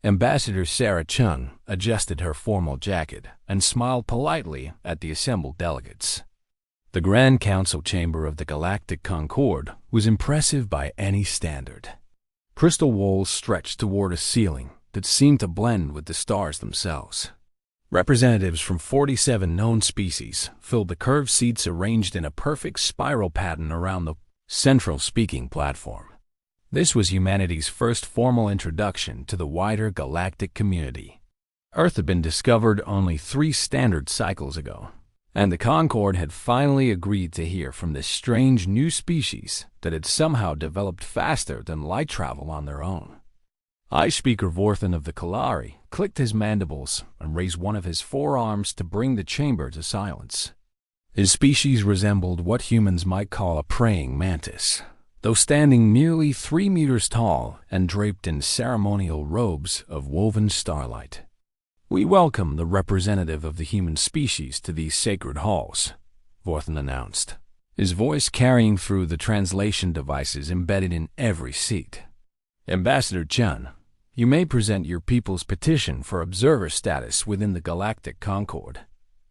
Ambassador Sarah Chun adjusted her formal jacket and smiled politely at the assembled delegates. The Grand Council chamber of the Galactic Concord was impressive by any standard. Crystal walls stretched toward a ceiling that seemed to blend with the stars themselves. Representatives from 47 known species filled the curved seats arranged in a perfect spiral pattern around the central speaking platform. This was humanity's first formal introduction to the wider galactic community. Earth had been discovered only 3 standard cycles ago, and the Concord had finally agreed to hear from this strange new species that had somehow developed faster than light travel on their own. High Speaker Vorthan of the Kalari clicked his mandibles and raised one of his forearms to bring the chamber to silence. His species resembled what humans might call a praying mantis, though standing nearly 3 meters tall and draped in ceremonial robes of woven starlight. "We welcome the representative of the human species to these sacred halls," Vorthan announced, his voice carrying through the translation devices embedded in every seat. "Ambassador Chun, you may present your people's petition for observer status within the Galactic Concord."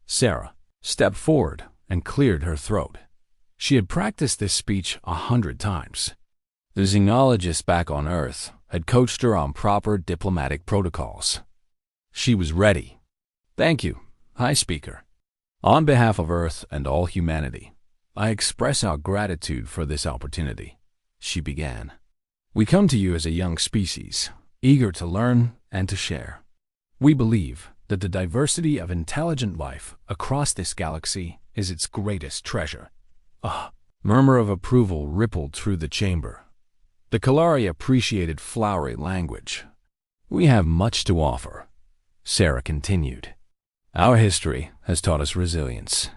Sarah stepped forward and cleared her throat. She had practiced this speech 100 times. The xenologist back on Earth had coached her on proper diplomatic protocols. She was ready. "Thank you, High Speaker. On behalf of Earth and all humanity, I express our gratitude for this opportunity," she began. "We come to you as a young species, eager to learn and to share. We believe that the diversity of intelligent life across this galaxy is its greatest treasure." A murmur of approval rippled through the chamber. The Kalari appreciated flowery language. "We have much to offer," Sarah continued. "Our history has taught us resilience.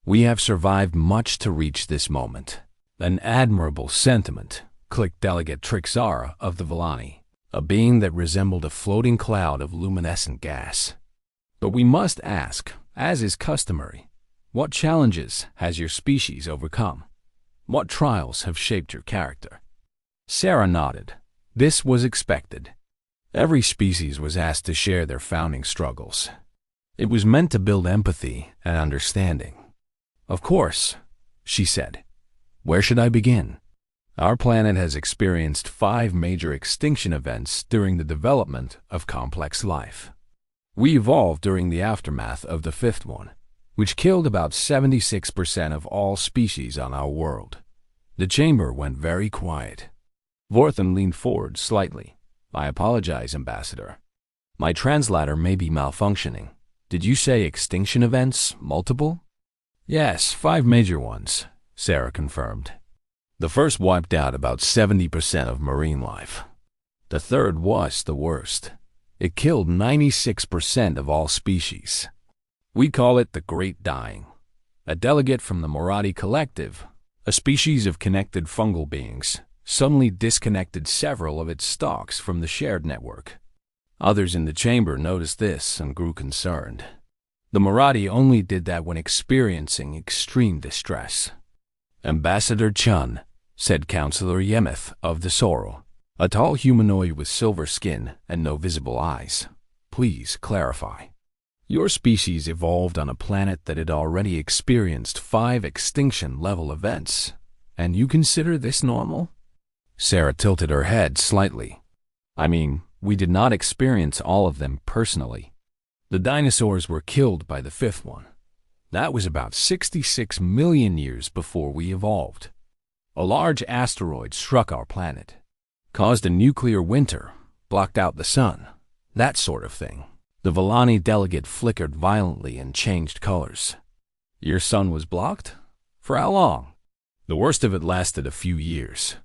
We have survived much to reach this moment." "An admirable sentiment," clicked Delegate Trixara of the Villani, a being that resembled a floating cloud of luminescent gas. "But we must ask, as is customary, what challenges has your species overcome? What trials have shaped your character?" Sarah nodded. This was expected. Every species was asked to share their founding struggles. It was meant to build empathy and understanding. "Of course," she said. "Where should I begin? Our planet has experienced 5 major extinction events during the development of complex life. We evolved during the aftermath of the 5th one, which killed about 76% of all species on our world." The chamber went very quiet. Vorthan leaned forward slightly. "I apologize, Ambassador. My translator may be malfunctioning. Did you say extinction events, multiple?" "Yes, 5 major ones," Sarah confirmed. "The first wiped out about 70% of marine life. The third was the worst. It killed 96% of all species. We call it the Great Dying." A delegate from the Moradi Collective, a species of connected fungal beings, suddenly disconnected several of its stalks from the shared network. Others in the chamber noticed this and grew concerned. The Moradi only did that when experiencing extreme distress. "Ambassador Chun," said Councillor Yemeth of the Sorrel, a tall humanoid with silver skin and no visible eyes, "please clarify. Your species evolved on a planet that had already experienced 5 extinction-level events, and you consider this normal?" Sarah tilted her head slightly. "I mean, we did not experience all of them personally. The dinosaurs were killed by the 5th one. That was about 66 million years before we evolved. A large asteroid struck our planet, caused a nuclear winter, blocked out the sun, that sort of thing." The Villani delegate flickered violently and changed colors. "Your sun was blocked? For how long?" "The worst of it lasted a few years,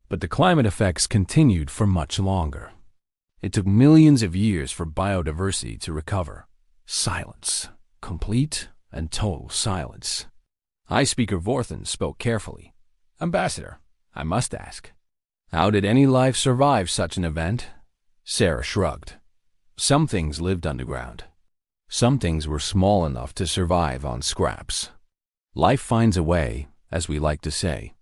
but the climate effects continued for much longer. It took millions of years for biodiversity to recover. Silence. Complete and total silence." High Speaker Vorthan spoke carefully. "Ambassador, I must ask, how did any life survive such an event?" Sarah shrugged. "Some things lived underground. Some things were small enough to survive on scraps. Life finds a way, as we like to say.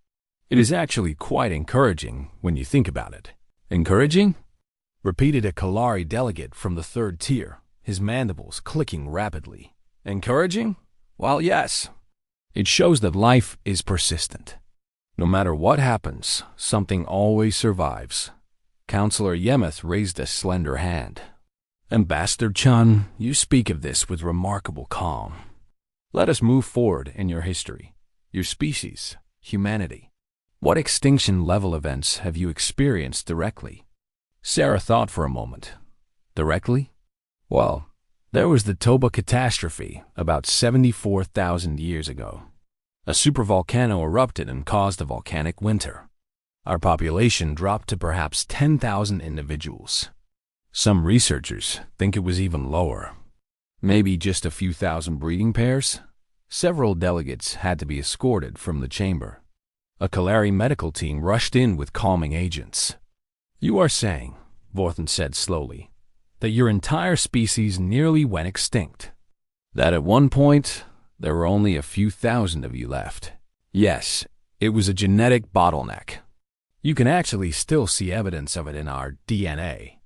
It is actually quite encouraging when you think about it." "Encouraging?" repeated a Kalari delegate from the third tier, his mandibles clicking rapidly. Encouraging? Well, yes. It shows that life is persistent. No matter what happens, something always survives. Counselor Yemeth raised a slender hand. Ambassador Chun, you speak of this with remarkable calm. Let us move forward in your history, your species, humanity. What extinction-level events have you experienced directly? Sarah thought for a moment. Directly? Well, there was the Toba catastrophe about 74,000 years ago. A supervolcano erupted and caused a volcanic winter. Our population dropped to perhaps 10,000 individuals. Some researchers think it was even lower. Maybe just a few thousand breeding pairs? Several delegates had to be escorted from the chamber. A Kalari medical team rushed in with calming agents. You are saying, Vorthen said slowly, that your entire species nearly went extinct. That at one point, there were only a few thousand of you left. Yes, it was a genetic bottleneck. You can actually still see evidence of it in our DNA.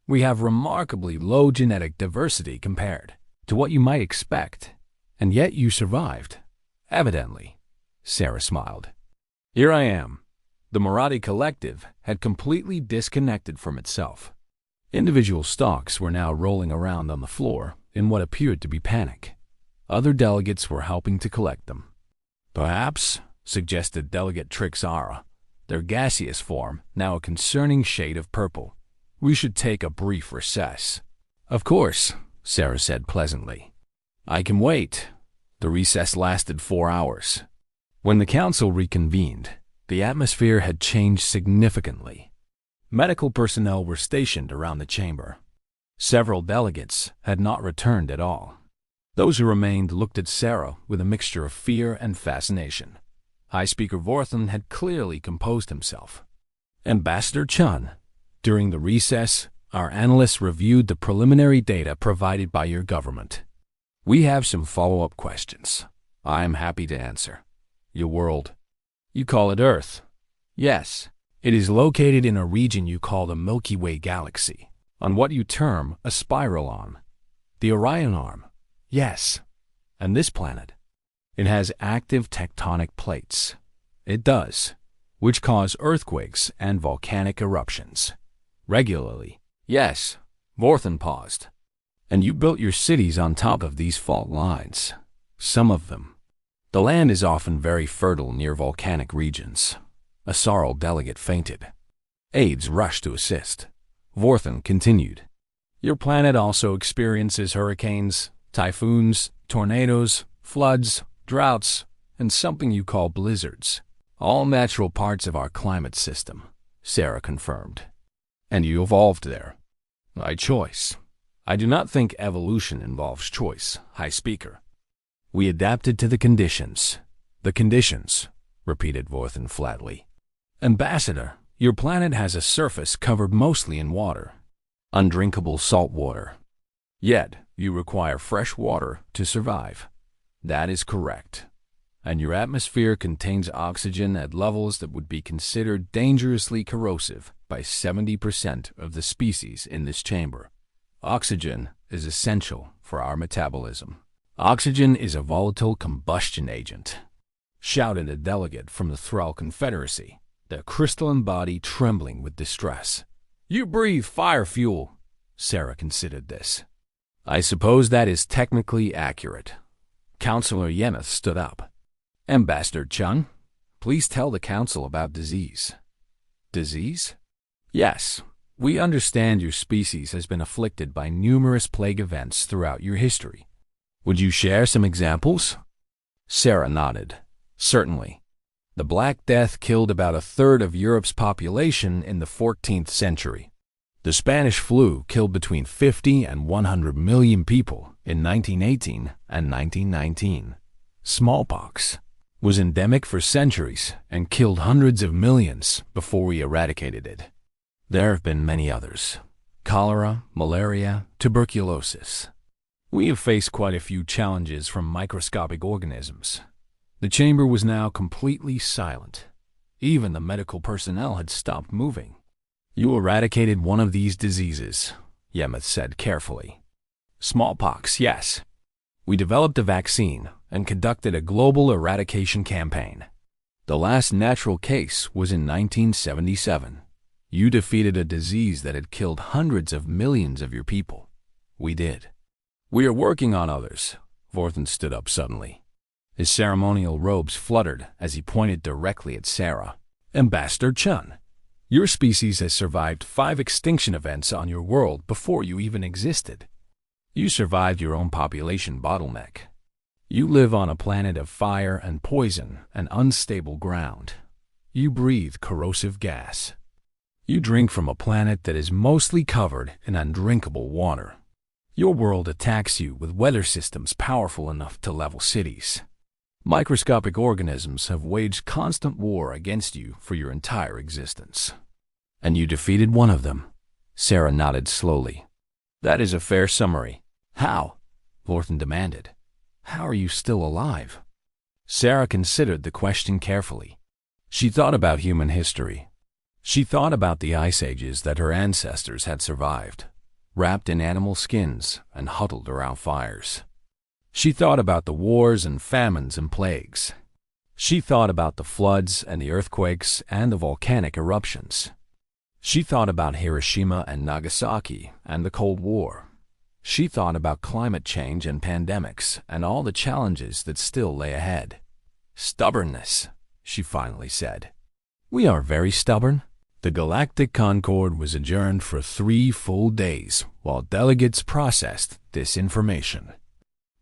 We have remarkably low genetic diversity compared to what you might expect, and yet you survived. Evidently, Sarah smiled. Here I am. The Marathi collective had completely disconnected from itself. Individual stalks were now rolling around on the floor in what appeared to be panic. Other delegates were helping to collect them. Perhaps, suggested Delegate Trixara, their gaseous form now a concerning shade of purple. We should take a brief recess. Of course, Sarah said pleasantly. I can wait. The recess lasted 4 hours. When the council reconvened, the atmosphere had changed significantly. Medical personnel were stationed around the chamber. Several delegates had not returned at all. Those who remained looked at Sarah with a mixture of fear and fascination. High Speaker Vorthen had clearly composed himself. Ambassador Chun, during the recess, our analysts reviewed the preliminary data provided by your government. We have some follow-up questions. I am happy to answer. Your world. You call it Earth. Yes, it is located in a region you call the Milky Way galaxy, on what you term a spiral arm. The Orion arm. Yes. And this planet. It has active tectonic plates. It does, which cause earthquakes and volcanic eruptions. Regularly. Yes. Vorthen paused. And you built your cities on top of these fault lines. Some of them. The land is often very fertile near volcanic regions. A Sarl delegate fainted. Aides rushed to assist. Vorthen continued. Your planet also experiences hurricanes, typhoons, tornadoes, floods, droughts, and something you call blizzards. All natural parts of our climate system, Sarah confirmed. And you evolved there. By choice. I do not think evolution involves choice, High Speaker. We adapted to the conditions. The conditions, repeated Vorthen flatly. Ambassador, your planet has a surface covered mostly in water. Undrinkable salt water. Yet, you require fresh water to survive. That is correct. And your atmosphere contains oxygen at levels that would be considered dangerously corrosive by 70% of the species in this chamber. Oxygen is essential for our metabolism. Oxygen is a volatile combustion agent, shouted a delegate from the Thrall Confederacy, their crystalline body trembling with distress. You breathe fire fuel. Sarah considered this. I suppose that is technically accurate. Counselor Yemeth stood up. Ambassador Chun, please tell the council about disease. Disease? Yes. We understand your species has been afflicted by numerous plague events throughout your history. Would you share some examples? Sarah nodded. Certainly. The Black Death killed about a third of Europe's population in the 14th century. The Spanish flu killed between 50 and 100 million people in 1918 and 1919. Smallpox was endemic for centuries and killed hundreds of millions before we eradicated it. There have been many others. Cholera, malaria, tuberculosis. We have faced quite a few challenges from microscopic organisms. The chamber was now completely silent. Even the medical personnel had stopped moving. You eradicated one of these diseases, Yemeth said carefully. Smallpox, yes. We developed a vaccine and conducted a global eradication campaign. The last natural case was in 1977. You defeated a disease that had killed hundreds of millions of your people. We did. We are working on others. Vorthen stood up suddenly. His ceremonial robes fluttered as he pointed directly at Sarah. Ambassador Chun, your species has survived 5 extinction events on your world before you even existed. You survived your own population bottleneck. You live on a planet of fire and poison and unstable ground. You breathe corrosive gas. You drink from a planet that is mostly covered in undrinkable water. Your world attacks you with weather systems powerful enough to level cities. Microscopic organisms have waged constant war against you for your entire existence. And you defeated one of them. Sarah nodded slowly. That is a fair summary. How? Vorthen demanded. How are you still alive? Sarah considered the question carefully. She thought about human history. She thought about the ice ages that her ancestors had survived, wrapped in animal skins and huddled around fires. She thought about the wars and famines and plagues. She thought about the floods and the earthquakes and the volcanic eruptions. She thought about Hiroshima and Nagasaki and the Cold War. She thought about climate change and pandemics and all the challenges that still lay ahead. Stubbornness, she finally said. We are very stubborn. The Galactic Concord was adjourned for 3 full days while delegates processed this information.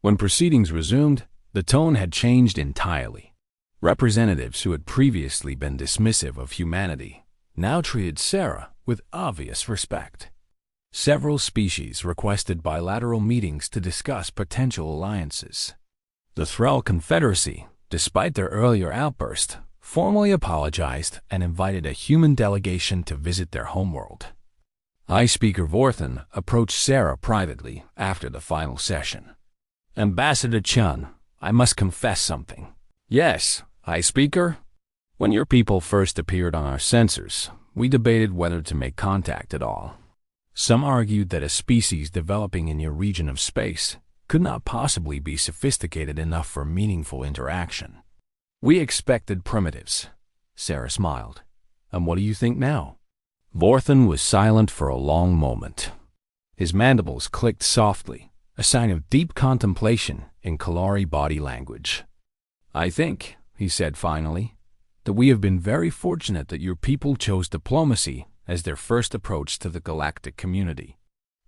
When proceedings resumed, the tone had changed entirely. Representatives who had previously been dismissive of humanity now treated Sarah with obvious respect. Several species requested bilateral meetings to discuss potential alliances. The Thrall Confederacy, despite their earlier outburst, formally apologized and invited a human delegation to visit their homeworld. High Speaker Vorthen approached Sarah privately after the final session. Ambassador Chun, I must confess something. Yes, High Speaker? When your people first appeared on our sensors, we debated whether to make contact at all. Some argued that a species developing in your region of space could not possibly be sophisticated enough for meaningful interaction. We expected primitives. Sarah smiled. And what do you think now? Vorthen was silent for a long moment. His mandibles clicked softly, a sign of deep contemplation in Kalari body language. I think, he said finally, that we have been very fortunate that your people chose diplomacy as their first approach to the galactic community.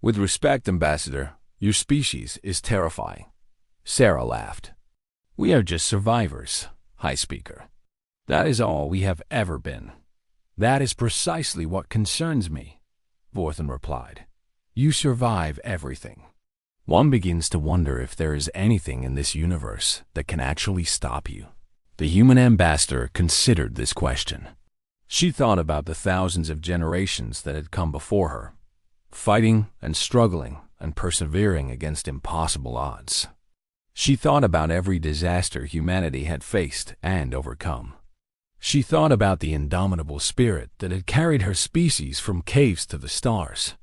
With respect, Ambassador, your species is terrifying. Sarah laughed. We are just survivors, High Speaker. That is all we have ever been. That is precisely what concerns me, Vorthen replied. You survive everything. One begins to wonder if there is anything in this universe that can actually stop you. The human ambassador considered this question. She thought about the thousands of generations that had come before her, fighting and struggling and persevering against impossible odds. She thought about every disaster humanity had faced and overcome. She thought about the indomitable spirit that had carried her species from caves to the stars.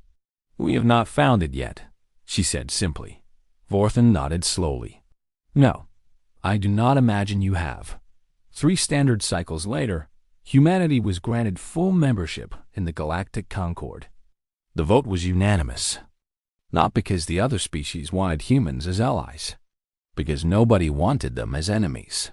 We have not found it yet, she said simply. Vorthen nodded slowly. No, I do not imagine you have. 3 standard cycles later, humanity was granted full membership in the Galactic Concord. The vote was unanimous, not because the other species wanted humans as allies, because nobody wanted them as enemies.